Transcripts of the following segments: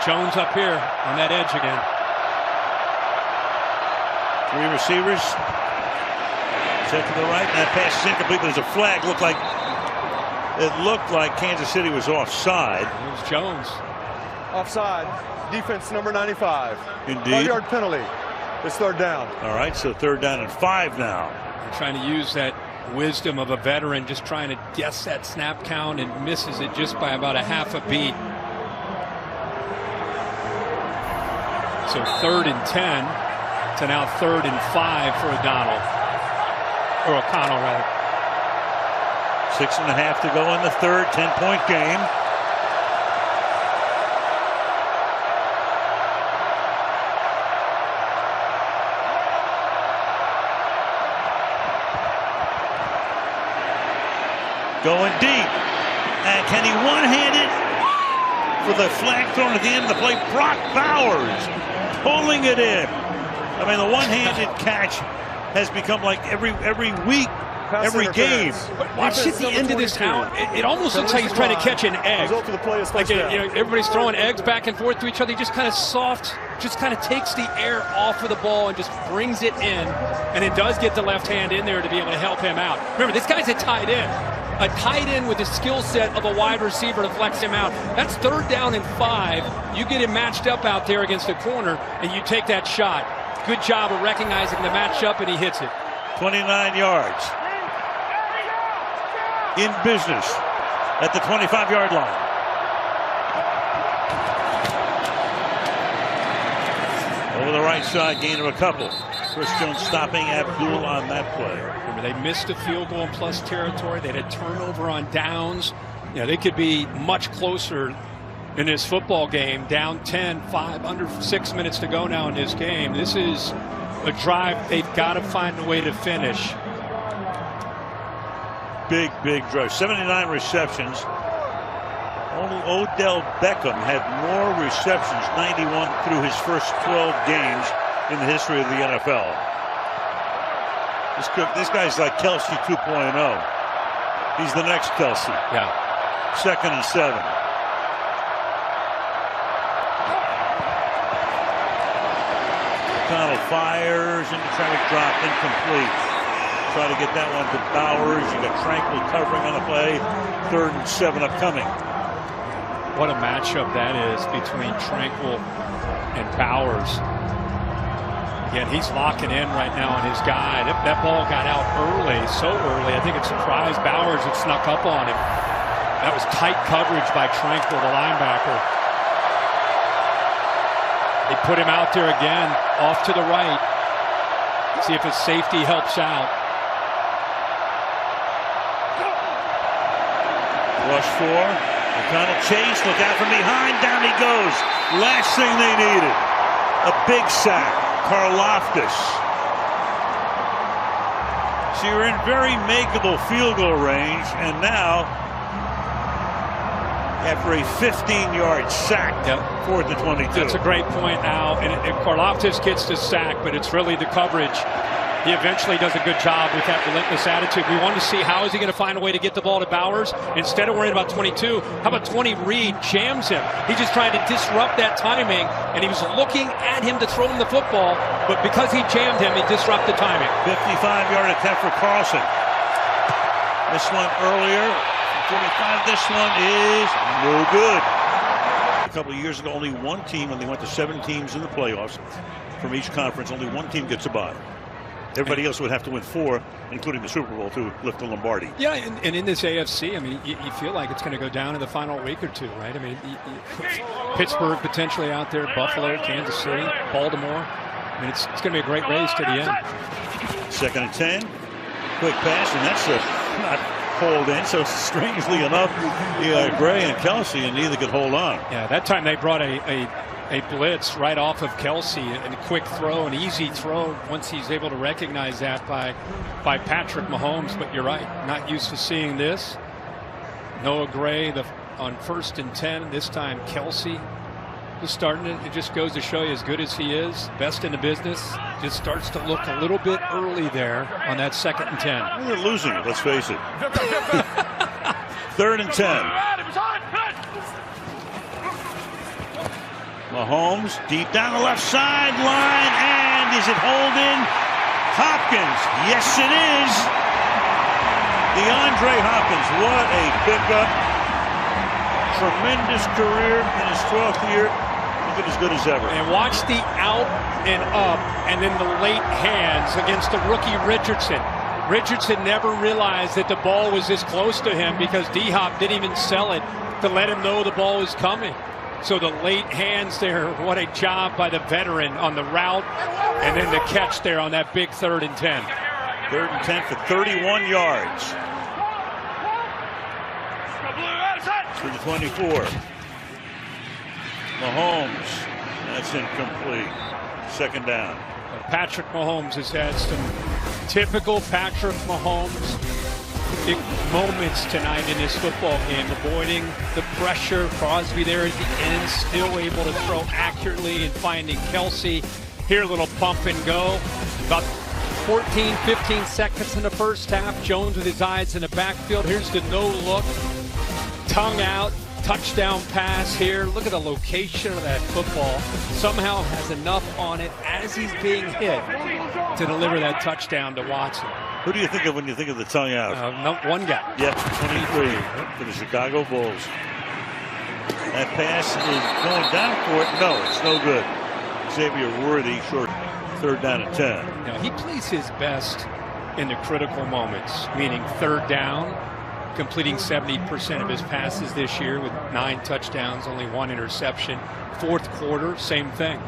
Jones up here on that edge again. 3 receivers. Set to the right, and that pass is incomplete, but there's a flag. It looked like Kansas City was offside. It was Jones. Offside. Defense number 95. Indeed. 5-yard penalty. It's third down. All right, so 3rd down and 5 now. They're trying to use that wisdom of a veteran, just trying to guess that snap count, and misses it just by about a half a beat. So 3rd and 10 to now 3rd and 5 for O'Connell, rather. 6.5 to go in the 3rd. 10-point game. Going deep. And can he one-hand it for the flag thrown at the end of the play? Brock Bowers pulling it in. I mean, the one-handed catch has become like every week, every game. But watch at the end of this out. It almost looks like he's trying to catch an egg. Like, everybody's throwing eggs back and forth to each other. He just kind of just kind of takes the air off of the ball and just brings it in. And it does get the left hand in there to be able to help him out. Remember, this guy's a tight end. A tight end with the skill set of a wide receiver to flex him out. That's 3rd down and 5. You get him matched up out there against the corner, and you take that shot. Good job of recognizing the matchup, and he hits it. 29 yards. In business at the 25-yard line. Over the right side, gain of a couple. Chris Jones stopping Abdul on that play. Remember, they missed a field goal in plus territory. They had a turnover on downs. You know, they could be much closer in this football game. Down 10-5, under 6 minutes to go now in this game. This is a drive they've got to find a way to finish. Big drive. 79 receptions. Only Odell Beckham had more receptions, 91 through his first 12 games in the history of the NFL. This guy's like Kelsey 2.0. He's the next Kelsey. Yeah. 2nd and 7. O'Connell fires into traffic drop, incomplete. Try to get that one to Bowers. You got Tranquil covering on the play. 3rd and 7 upcoming. What a matchup that is between Tranquil and Bowers. Again, he's locking in right now on his guy. That ball got out early, so early. I think it surprised Bowers. It snuck up on him. That was tight coverage by Tranquil, the linebacker. They put him out there again, off to the right. See if his safety helps out. Rush 4. O'Connell chase, look out from behind, down he goes. Last thing they needed, a big sack. Karlaftis. So you're in very makeable field goal range, and now, after a 15-yard sack, 4th and 22. That's a great point, Al. And Karlaftis gets the sack, but it's really the coverage. He eventually does a good job with that relentless attitude. We wanted to see how is he going to find a way to get the ball to Bowers. Instead of worrying about 22, how about 20? Reed jams him. He's just trying to disrupt that timing, and he was looking at him to throw him the football, but because he jammed him, he disrupted the timing. 55-yard attempt for Carlson. This one earlier, 45. This one is no good. A couple of years ago, only one team, when they went to 7 teams in the playoffs from each conference, only one team gets a bye. Everybody else would have to win 4, including the Super Bowl, to lift the Lombardi. Yeah, and in this AFC, I mean, you feel like it's going to go down in the final week or two, right? I mean, Pittsburgh potentially out there, Buffalo, Kansas City, Baltimore. I mean, it's going to be a great race to the end. 2nd and 10. Quick pass, and that's not pulled in. So strangely enough, Gray and Kelsey, and neither could hold on. Yeah, that time they brought a blitz right off of Kelsey, and a quick throw, an easy throw once he's able to recognize that by Patrick Mahomes. But you're right, not used to seeing this. Noah Gray on 1st and 10. This time Kelsey just starting it. It just goes to show you, as good as he is, best in the business, just starts to look a little bit early there on that 2nd and 10. We're losing it, let's face it. 3rd and 10. Mahomes deep down the left sideline, and is it holding? Hopkins, yes it is. DeAndre Hopkins, what a pickup. Tremendous career in his 12th year. Looking as good as ever. And watch the out and up, and then the late hands against the rookie Richardson. Richardson never realized that the ball was this close to him because D-Hop didn't even sell it to let him know the ball was coming. So the late hands there, what a job by the veteran on the route, and then the catch there on that big 3rd and 10. 3rd and 10 for 31 yards. To the 24. Mahomes, that's incomplete. 2nd down. Patrick Mahomes has had some typical Patrick Mahomes big moments tonight in this football game, avoiding the pressure. Crosby there at the end, still able to throw accurately and finding Kelsey. Here, a little pump and go. About 14, 15 seconds in the first half. Jones with his eyes in the backfield. Here's the no look. Tongue out. Touchdown pass here. Look at the location of that football. Somehow has enough on it as he's being hit to deliver that touchdown to Watson. Who do you think of when you think of the tongue out? One guy. Yep, 23 for the Chicago Bulls. That pass is going down for it. No, it's no good. Xavier Worthy, short 3rd down and 10. Now, he plays his best in the critical moments, meaning 3rd down, completing 70% of his passes this year with 9 touchdowns, only 1 interception. 4th quarter, same thing,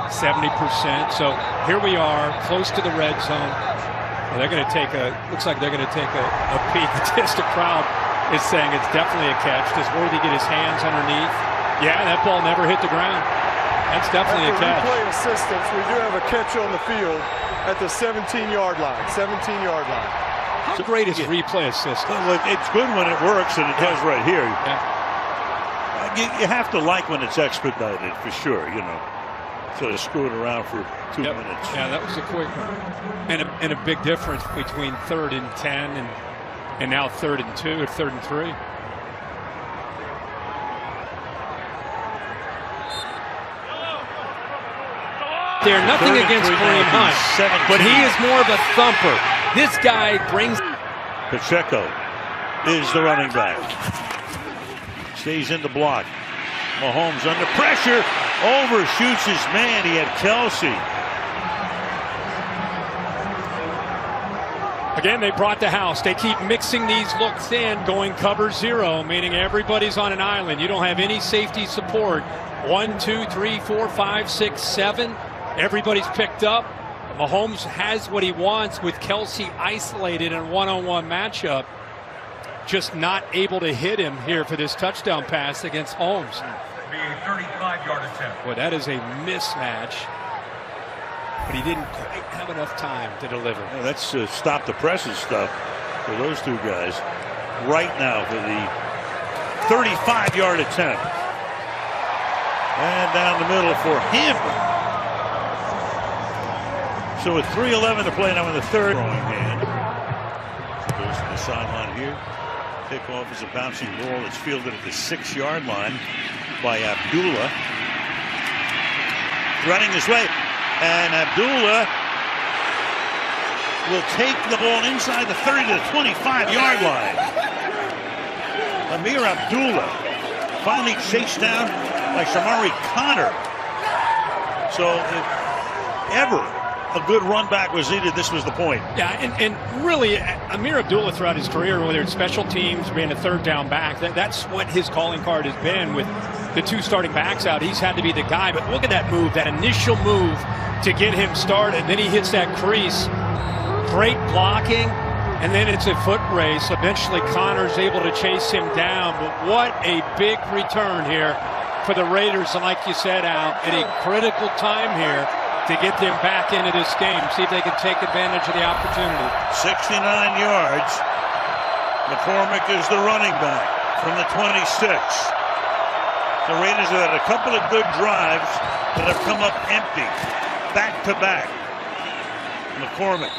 70%. So here we are, close to the red zone. Well, they're going to take looks like they're going to take a peek. The crowd is saying it's definitely a catch. Does Worthy get his hands underneath? Yeah, that ball never hit the ground. That's definitely a catch. Replay assistance, we do have a catch on the field at the 17-yard line. 17-yard line. How great is replay assistance? Well, it's good when it works, and it does right here. You have to like when it's expedited, for sure, you know. Sort of screwing around for 2 minutes. Yeah, that was a quick one. And a big difference between 3rd and 10 and now 3rd and 2 or 3rd and 3. They're nothing against Kareem Hunt, but he is more of a thumper. This guy brings. Pacheco is the running back. Stays in the block. Mahomes under pressure. Overshoots his man. He had Kelsey. Again, they brought the house. They keep mixing these looks in, going cover 0, meaning everybody's on an island. You don't have any safety support. 1, 2, 3, 4, 5, 6, 7. Everybody's picked up. Mahomes has what he wants with Kelsey isolated in a one-on-one matchup. Just not able to hit him here for this touchdown pass against Holmes. Be a 35-yard attempt. Boy, that is a mismatch. But he didn't quite have enough time to deliver. Yeah, that's stop the presses stuff for those two guys. Right now for the 35-yard attempt. And down the middle for him. So with 3:11 to play now in the 3rd. Throwing hand. Goes to the sideline here. Kickoff is a bouncing ball that's fielded at the 6-yard line by Abdullah. Running his way. And Abdullah will take the ball inside the 30 to the 25-yard line. Amir Abdullah finally chased down by Shamari Connor. So if ever a good run back was needed, this was the point. Yeah, and really, Amir Abdullah throughout his career, whether it's special teams, being a 3rd down back, that's what his calling card has been with the 2 starting backs out. He's had to be the guy, but look at that move, that initial move to get him started. Then he hits that crease. Great blocking, and then it's a foot race. Eventually, Connor's able to chase him down, but what a big return here for the Raiders, and like you said, Al, at a critical time here to get them back into this game, see if they can take advantage of the opportunity. 69 yards. McCormick is the running back from the 26. The Raiders have had a couple of good drives that have come up empty, back to back. McCormick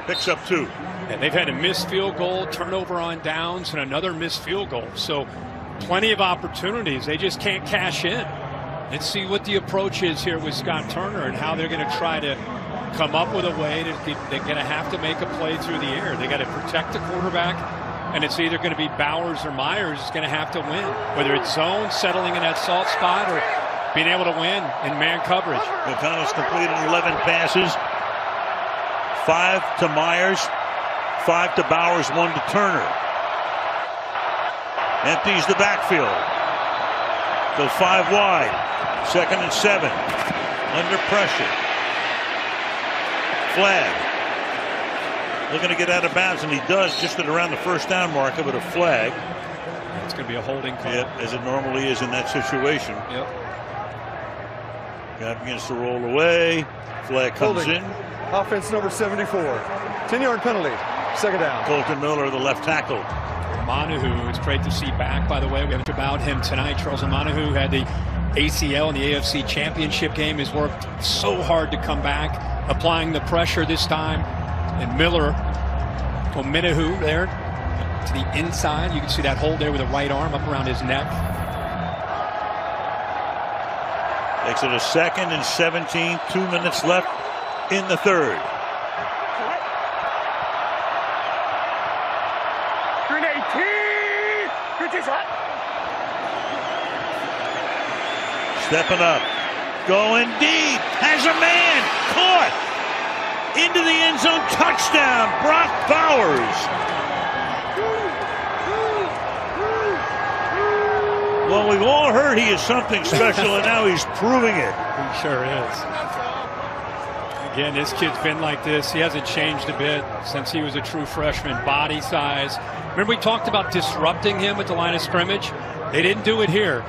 picks up 2. And they've had a missed field goal, turnover on downs, and another missed field goal. So plenty of opportunities. They just can't cash in. Let's see what the approach is here with Scott Turner and how they're going to try to come up with a way to they're going to have to make a play through the air. They got to protect the quarterback, and it's either going to be Bowers or Myers is going to have to win, whether it's zone, settling in that soft spot, or being able to win in man coverage. McConnell's completed 11 passes, 5 to Myers, 5 to Bowers, 1 to Turner. Empties the backfield. Go 5 wide. 2nd and 7. Under pressure. Flag. Looking to get out of bounds, and he does just at around the first down marker, but a flag. It's going to be a holding call. Yep, as it normally is in that situation. Yep. Guy begins to roll away. Flag comes in. Offense number 74. 10-yard penalty. 2nd down. Colton Miller, the left tackle. Omanahu, it's great to see back, by the way. We haven't about him tonight. Charles Omanahu had the ACL in the AFC Championship game. Has worked so hard to come back, applying the pressure this time. And Miller, Omanahu there to the inside. You can see that hold there with the right arm up around his neck. Makes it a 2nd and 17. 2 minutes left in the 3rd. Stepping up, going deep, has a man, caught, into the end zone, touchdown, Brock Bowers. Well, we've all heard he is something special, and now he's proving it. He sure is. Again, this kid's been like this. He hasn't changed a bit since he was a true freshman. Body size. Remember we talked about disrupting him at the line of scrimmage? They didn't do it here.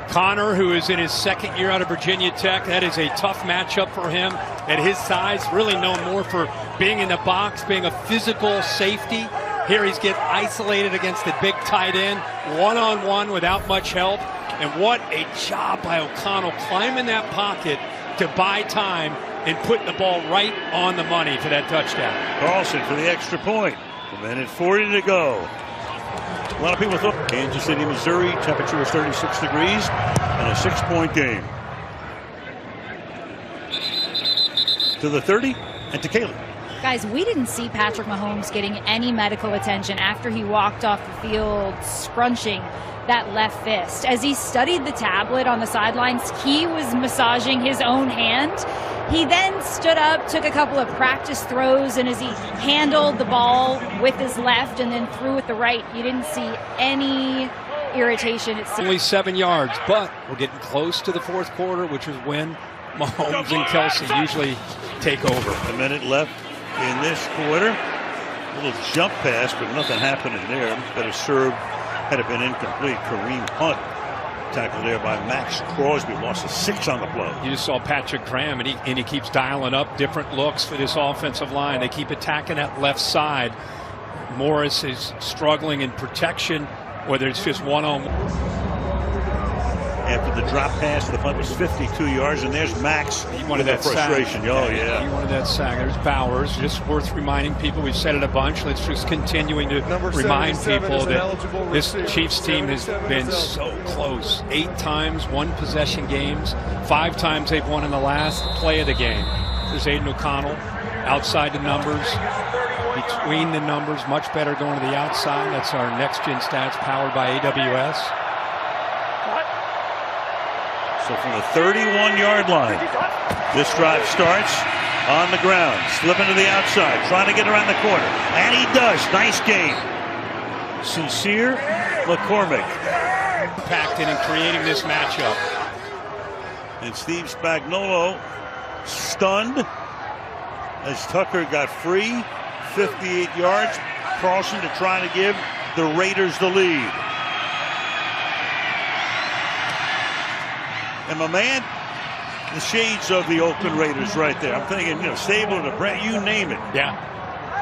Connor, who is in his 2nd year out of Virginia Tech, that is a tough matchup for him at his size. Really known more for being in the box, being a physical safety. Here he's getting isolated against the big tight end, one-on-one without much help. And what a job by O'Connell climbing that pocket to buy time and putting the ball right on the money for that touchdown. Carlson for the extra point. 1:40 to go. A lot of people thought Kansas City, Missouri, temperature was 36 degrees and a 6-point game. To the 30 and to Caleb. Guys, we didn't see Patrick Mahomes getting any medical attention after he walked off the field scrunching that left fist. As he studied the tablet on the sidelines, he was massaging his own hand. He then stood up, took a couple of practice throws, and as he handled the ball with his left and then threw with the right, you didn't see any irritation. It's only 7 yards, but we're getting close to the 4th quarter, which is when Mahomes and Kelsey usually take over. A minute left in this quarter. A little jump pass, but nothing happening there. That a serve had it been incomplete. Kareem Hunt tackled there by Max Crosby. Lost a 6 on the play. You just saw Patrick Graham, and he keeps dialing up different looks for this offensive line. They keep attacking that left side. Morris is struggling in protection, whether it's just one-on-one. After the drop pass, the punt was 52 yards, and there's Max. He wanted that frustration. Sack. Oh, yeah. He wanted that sack. There's Bowers. Just worth reminding people. We've said it a bunch. Let's just continuing to remind people that this Chiefs team has been so close. 8 times, 1-possession games. 5 times they've won in the last play of the game. There's Aiden O'Connell outside the numbers, between the numbers, much better going to the outside. That's our next-gen stats powered by AWS. So from the 31-yard line, this drive starts on the ground, slipping to the outside, trying to get around the corner, and he does. Nice game. Sincere McCormick. Impacted in creating this matchup. And Steve Spagnuolo stunned as Tucker got free, 58 yards. Carlson to try to give the Raiders the lead. And my man, the shades of the Oakland Raiders right there. I'm thinking, Stabler, the brand, you name it. Yeah.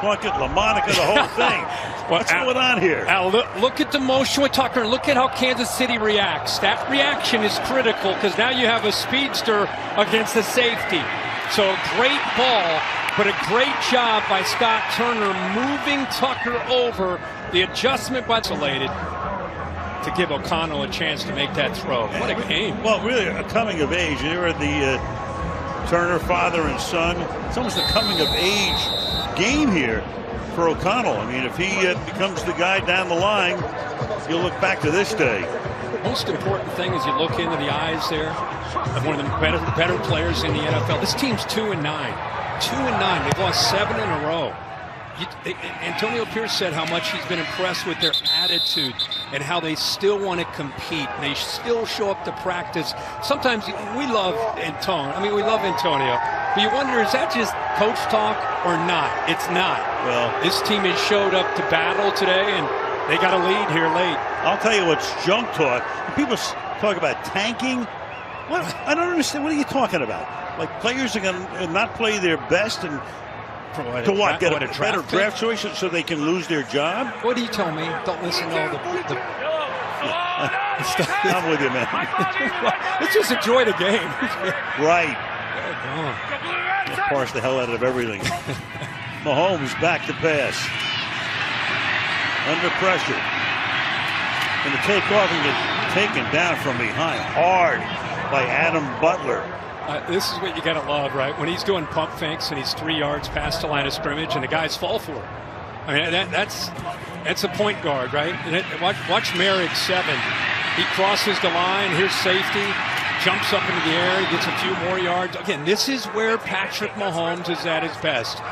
Plunkett, LaMonica, the whole thing. What's going on here? Al, look at the motion with Tucker. Look at how Kansas City reacts. That reaction is critical because now you have a speedster against a safety. So a great ball, but a great job by Scott Turner moving Tucker over. The adjustment by isolated. to give O'Connell a chance to make that throw. What a game. Well, really, a coming of age. They were the Turner father and son. It's almost a coming of age game here for O'Connell. I mean, if he becomes the guy down the line, you'll look back to this day. Most important thing is you look into the eyes there of one of the better players in the NFL. This team's 2-9. 2-9. They've lost 7 in a row. Antonio Pierce said how much he's been impressed with their attitude and how they still want to compete. They still show up to practice. Sometimes we love Antonio. I mean, we love Antonio. But you wonder, is that just coach talk or not? It's not. Well, this team has showed up to battle today, and they got a lead here late. I'll tell you what's junk talk. People talk about tanking. What? I don't understand. What are you talking about? Like, players are going to not play their best and to what? Get a better draft choice so they can lose their job? What do you tell me? Don't listen to all the I'm with you, man. Let's just enjoy the game. Right. Parse the hell out of everything. Mahomes back to pass. Under pressure. Going to take off and get taken down from behind hard by Adam Butler. This is what you gotta love, right? When he's doing pump fakes and he's 3 yards past the line of scrimmage and the guys fall for it. I mean, that's a point guard, right? And watch Merrick 7. He crosses the line. Here's safety. Jumps up into the air. He gets a few more yards. Again, this is where Patrick Mahomes is at his best.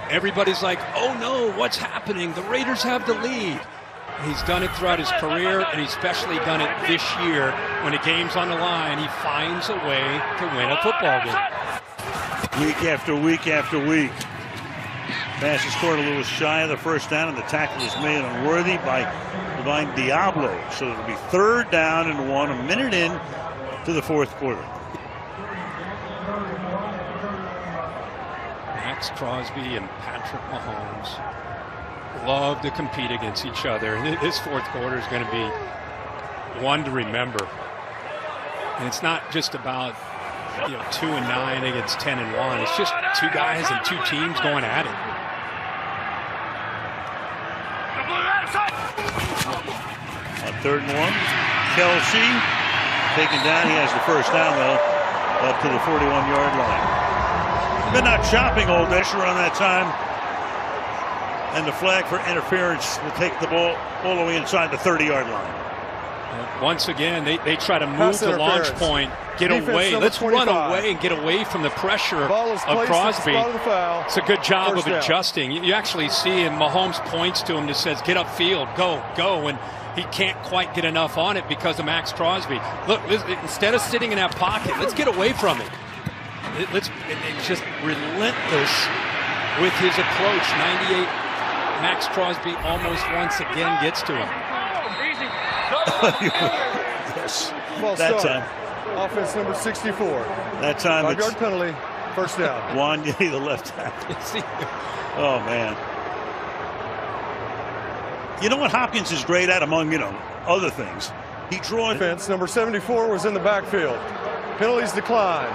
Everybody's like, oh no, what's happening? The Raiders have the lead. He's done it throughout his career, and he's especially done it this year. When the game's on the line, he finds a way to win a football game. Week after week after week. Pass is scored a little shy of the first down, and the tackle is made unworthy by Divine Diablo. So it'll be 3rd down and 1, a minute in to the 4th quarter. Max Crosby and Patrick Mahomes love to compete against each other. This 4th quarter is going to be one to remember. And it's not just about 2-9 against 10-1. It's just 2 guys and 2 teams going at it. On 3rd and 1, Kelsey taken down. He has the first down though, up to the 41-yard line. Been out shopping Old Dish around that time. And the flag for interference will take the ball all the way inside the 30-yard line. Once again, they try to move the launch point, get away. Let's run away and get away from the pressure of Crosby. It's a good job of adjusting. You actually see him, Mahomes points to him and says, get upfield, go. And he can't quite get enough on it because of Max Crosby. Look, instead of sitting in that pocket, let's get away from it. It's just relentless with his approach. 98. Max Crosby almost once again gets to him. Yes. That time. Offense number 64. That time. 5-yard penalty. First down. Wanye, the left tackle. Oh, man. You know what Hopkins is great at, among, other things? He draws. Offense number 74 was in the backfield. Penalties decline.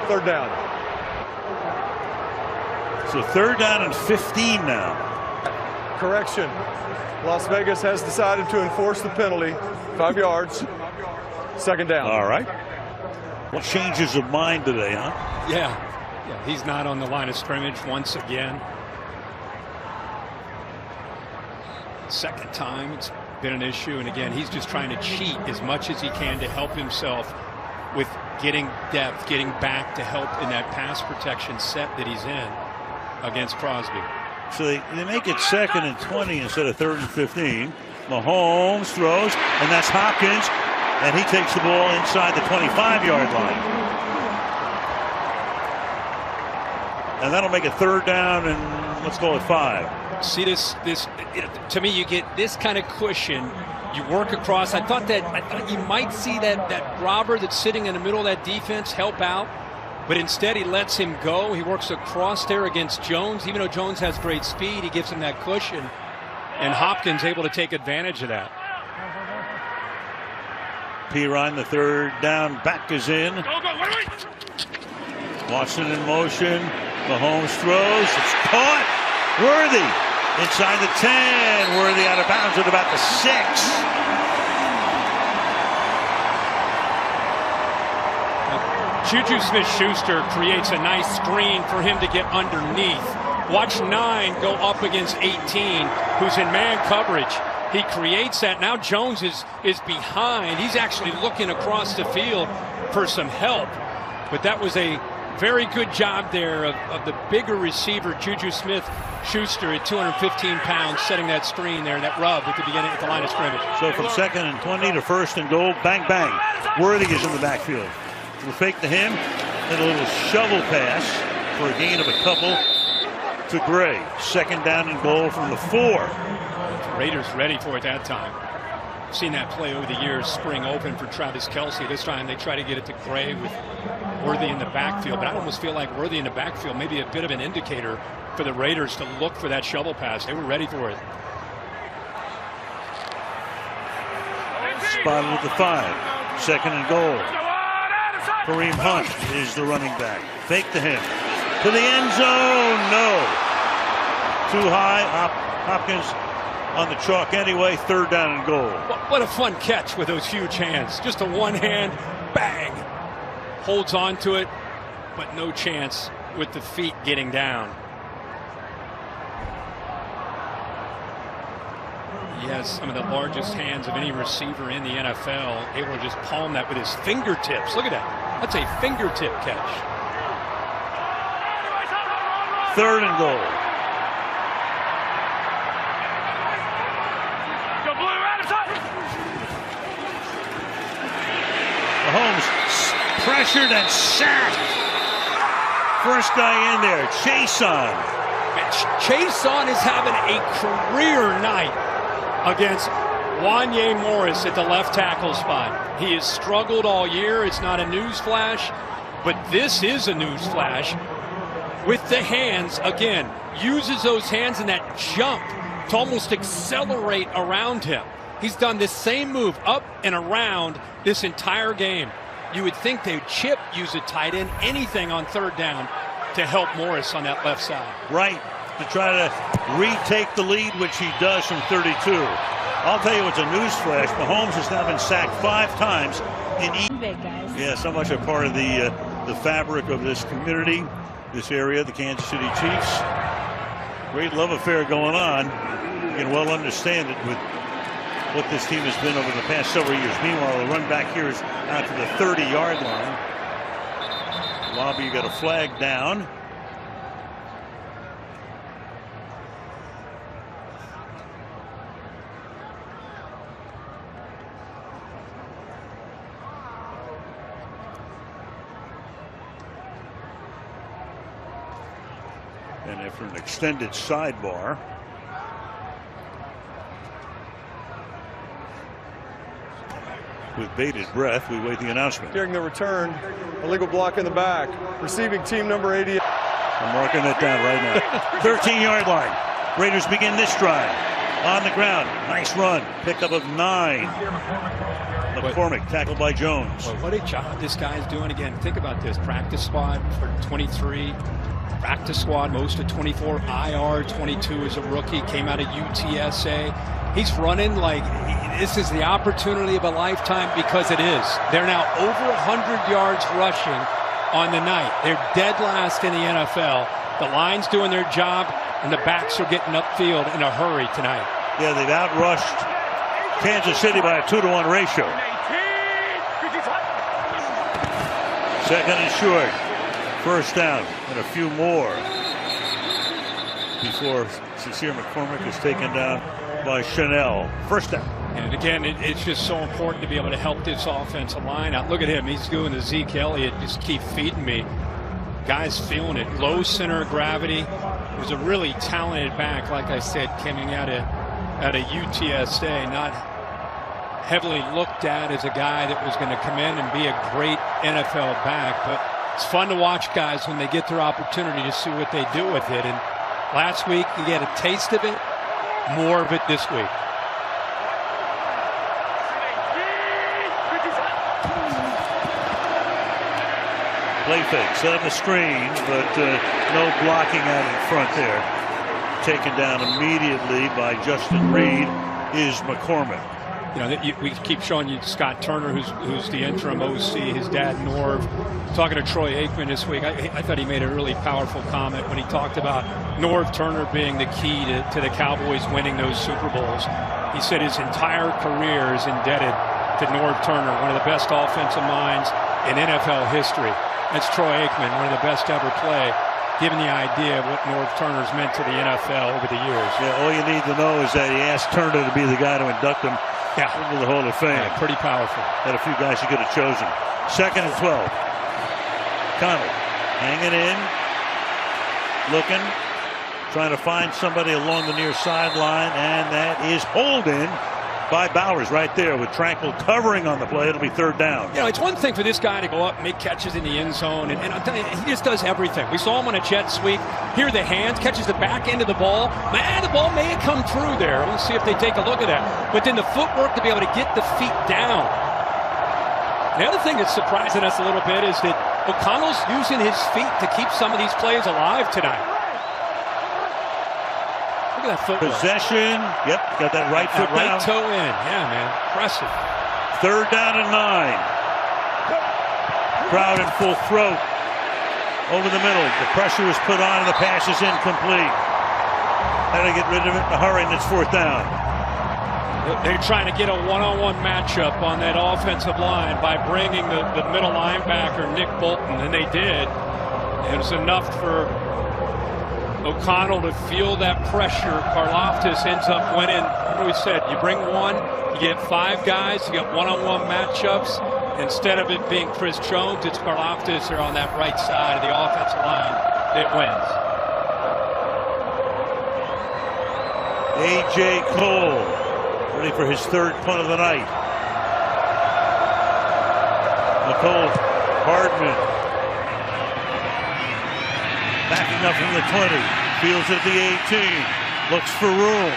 3rd down. So 3rd down and 15 now. Correction. Las Vegas has decided to enforce the penalty. 5 yards. 2nd down. All right. What changes of mind today, huh? Yeah. He's not on the line of scrimmage once again. 2nd time it's been an issue, and again, he's just trying to cheat as much as he can to help himself with getting depth, getting back to help in that pass protection set that he's in against Crosby. So they make it 2nd and 20 instead of 3rd and 15. Mahomes throws, and that's Hopkins, and he takes the ball inside the 25-yard line. And that'll make it 3rd down and let's call it 5. See this to me, you get this kind of cushion. You work across. I thought you might see that robber that's sitting in the middle of that defense help out. But instead, he lets him go. He works across there against Jones. Even though Jones has great speed, he gives him that cushion. And Hopkins able to take advantage of that. Pirine, the 3rd down back is in. Watson in motion. Mahomes throws. It's caught. Worthy inside the 10. Worthy out of bounds at about the 6. Juju Smith-Schuster creates a nice screen for him to get underneath. Watch 9 go up against 18, who's in man coverage. He creates that. Now Jones is behind. He's actually looking across the field for some help. But that was a very good job there of the bigger receiver, Juju Smith-Schuster, at 215 pounds, setting that screen there, that rub at the beginning at the line of scrimmage. So from 2nd and 20 to 1st and goal, bang, bang. Worthy is in the backfield. We'll fake to him, and a little shovel pass for a gain of a couple to Gray. 2nd down and goal from the 4. Raiders ready for it that time. Seen that play over the years, spring open for Travis Kelce. This time they try to get it to Gray with Worthy in the backfield, but I almost feel like Worthy in the backfield may be a bit of an indicator for the Raiders to look for that shovel pass. They were ready for it. Spotted at the 5. 2nd and goal. Kareem Hunt is the running back. Fake to him. To the end zone. No. Too high. Hopkins on the chalk anyway. 3rd down and goal. What a fun catch with those huge hands. Just a one hand bang. Holds on to it, but no chance with the feet getting down. He has some of the largest hands of any receiver in the NFL, able to just palm that with his fingertips. Look at that. That's a fingertip catch. 3rd and goal. Mahomes pressured and sacked. First guy in there, Chason. Chason is having a career night against Wanye Morris at the left tackle spot. He has struggled all year. It's not a news flash, but this is a news flash. With the hands, again, uses those hands in that jump to almost accelerate around him. He's done this same move up and around this entire game. You would think they'd chip, use a tight end, anything on 3rd down to help Morris on that left side. Right, to try to retake the lead, which he does from 32. I'll tell you, it's a news flash. Mahomes has now been sacked 5 times in each. Big guys. Yeah, so much a part of the fabric of this community, this area, the Kansas City Chiefs. Great love affair going on. You can well understand it with what this team has been over the past several years. Meanwhile, the run back here is out to the 30-yard line. Lobby, you got a flag down. And after an extended sidebar, with bated breath, we wait the announcement. During the return, illegal block in the back. Receiving team number 80. I'm marking that down right now. 13-yard line. Raiders begin this drive. On the ground. Nice run. Pickup of 9. McCormick tackled by Jones. Well, what a job this guy's doing again. Think about this. Practice squad for 23. Practice squad, most of 24. IR, 22 as a rookie. Came out of UTSA. He's running like this is the opportunity of a lifetime, because it is. They're now over 100 yards rushing on the night. They're dead last in the NFL. The line's doing their job, and the backs are getting upfield in a hurry tonight. Yeah, they've outrushed Kansas City by a 2-to-1 ratio. 2nd and short. 1st down and a few more before Sincere McCormick is taken down by Chanel. 1st down. And again, it's just so important to be able to help this offensive line out. Look at him. He's doing the Zeke Elliott. Just keep feeding me. Guys feeling it. Low center of gravity. It was a really talented back, like I said, coming out of UTSA. Not heavily looked at as a guy that was going to come in and be a great NFL back. But it's fun to watch guys when they get their opportunity to see what they do with it. And last week, you get a taste of it. More of it this week. Play fake, set up a screen, but no blocking out in front there. Taken down immediately by Justin Reed is McCormick. You know, we keep showing you Scott Turner, who's the interim OC, his dad Norv. Talking to Troy Aikman this week, I thought he made a really powerful comment when he talked about Norv Turner being the key to the Cowboys winning those Super Bowls. He said his entire career is indebted to Norv Turner, one of the best offensive minds in NFL history. That's Troy Aikman, one of the best to ever play, giving the idea of what Norv Turner's meant to the NFL over the years. Yeah, all you need to know is that he asked Turner to be the guy to induct him into the Hall of Fame. Yeah, pretty powerful. Had a few guys he could have chosen. 2nd and 12. Connell hanging in, looking, trying to find somebody along the near sideline, and that is holding by Bowers right there with Tranquil covering on the play. It'll be 3rd down. You know, it's one thing for this guy to go up and make catches in the end zone, and I'll tell you, he just does everything. We saw him on a jet sweep. Here are the hands, catches the back end of the ball. Man, the ball may have come through there. We'll see if they take a look at that. But then the footwork to be able to get the feet down. The other thing that's surprising us a little bit is that O'Connell's using his feet to keep some of these plays alive tonight. Look at that footwork. Possession. Yep, got that right foot right down. toe in. Yeah, man. Impressive. 3rd down and 9. Crowd in full throat. Over the middle. The pressure is put on and the pass is incomplete. How to get rid of it in a hurry, and it's 4th down. They're trying to get a one-on-one matchup on that offensive line by bringing the middle linebacker, Nick Bolton, and they did. It was enough for O'Connell to feel that pressure. Karlaftis ends up winning. What we said, you bring one, you get 5 guys, you get one-on-one matchups. Instead of it being Chris Jones, it's Karlaftis there on that right side of the offensive line that wins. A.J. Cole ready for his 3rd punt of the night. Nicole Hardman backing up from the 20, fields at the 18, looks for room.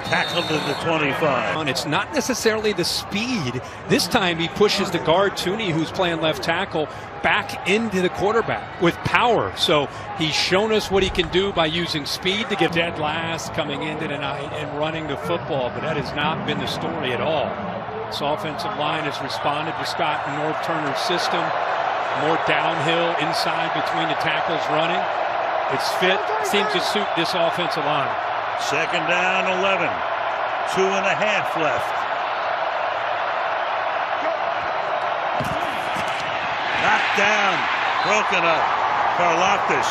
Tackled at the 25. It's not necessarily the speed. This time he pushes the guard, Tooney, who's playing left tackle, back into the quarterback with power. So he's shown us what he can do by using speed to get dead last coming into tonight and running the football. But that has not been the story at all. This offensive line has responded to Scott and Norv Turner's system. More downhill inside between the tackles running. It's fit, seems to suit this offensive line. 2nd down, 11. 2.5 left. Knocked down, broken up. Karlaftis,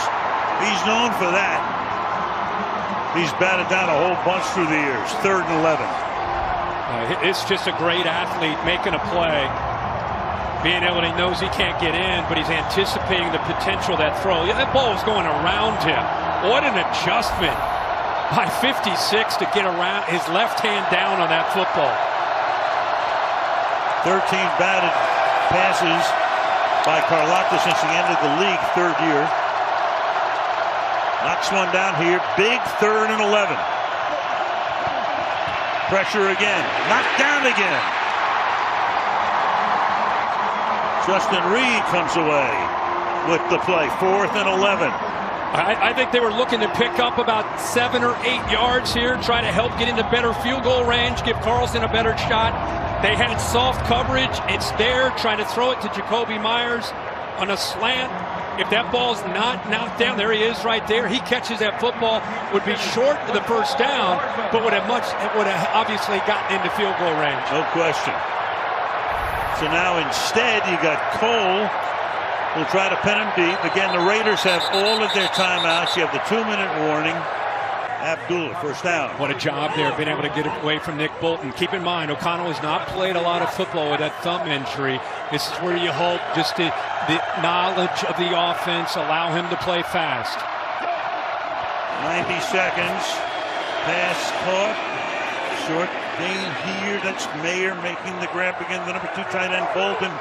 he's known for that. He's batted down a whole bunch through the years. 3rd and 11. It's just a great athlete making a play. Being able to, he knows he can't get in, but he's anticipating the potential of that throw. Yeah, that ball was going around him. What an adjustment by 56 to get around his left hand down on that football. 13 batted passes by Karlaftis since he entered the league, 3rd year. Knocks one down here. Big 3rd and 11. Pressure again. Knocked down again. Justin Reed comes away with the play. 4th and 11. I think they were looking to pick up about 7 or 8 yards here, try to help get into better field goal range, give Carlson a better shot. They had soft coverage. It's there, trying to throw it to Jacoby Myers on a slant. If that ball's not knocked down, there he is right there. He catches that football, would be short of the 1st down, but would have obviously gotten into field goal range. No question. So now instead you got Cole, who'll try to pin him deep. Again, the Raiders have all of their timeouts. You have the 2-minute warning. Abdullah, 1st down. What a job there, being able to get away from Nick Bolton. Keep in mind, O'Connell has not played a lot of football with that thumb injury. This is where you hope just the knowledge of the offense allow him to play fast. 90 seconds. Pass caught. Short gain here. That's Mayer making the grab again. The number 2 tight end, Bolton,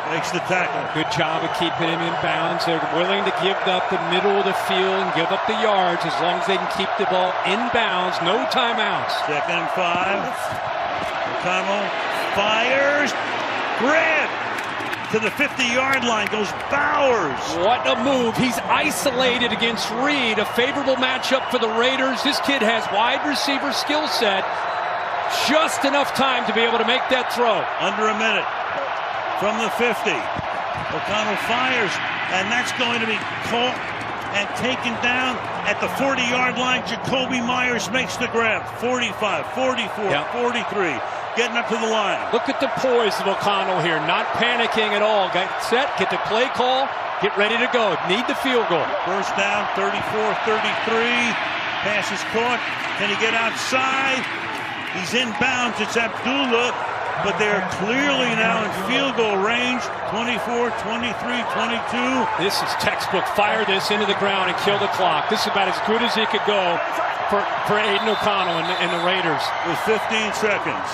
makes the tackle. Good job of keeping him in bounds. They're willing to give up the middle of the field and give up the yards as long as they can keep the ball in bounds. No timeouts. 2nd and 5. O'Connell fires. Grab to the 50-yard line goes Bowers. What a move. He's isolated against Reed. A favorable matchup for the Raiders. This kid has wide receiver skill set. Just enough time to be able to make that throw. Under a minute from the 50. O'Connell fires, and that's going to be caught and taken down at the 40-yard line. Jacoby Myers makes the grab. 45, 44, 43. Getting up to the line. Look at the poise of O'Connell here. Not panicking at all. Got set, get the play call, get ready to go. Need the field goal. First down, 34-33. Pass is caught. Can he get outside? He's in bounds. It's Abdullah, but they're clearly now in field goal range. 24, 23, 22. This is textbook. Fire this into the ground and kill the clock. This is about as good as he could go for Aiden O'Connell and the Raiders. With 15 seconds.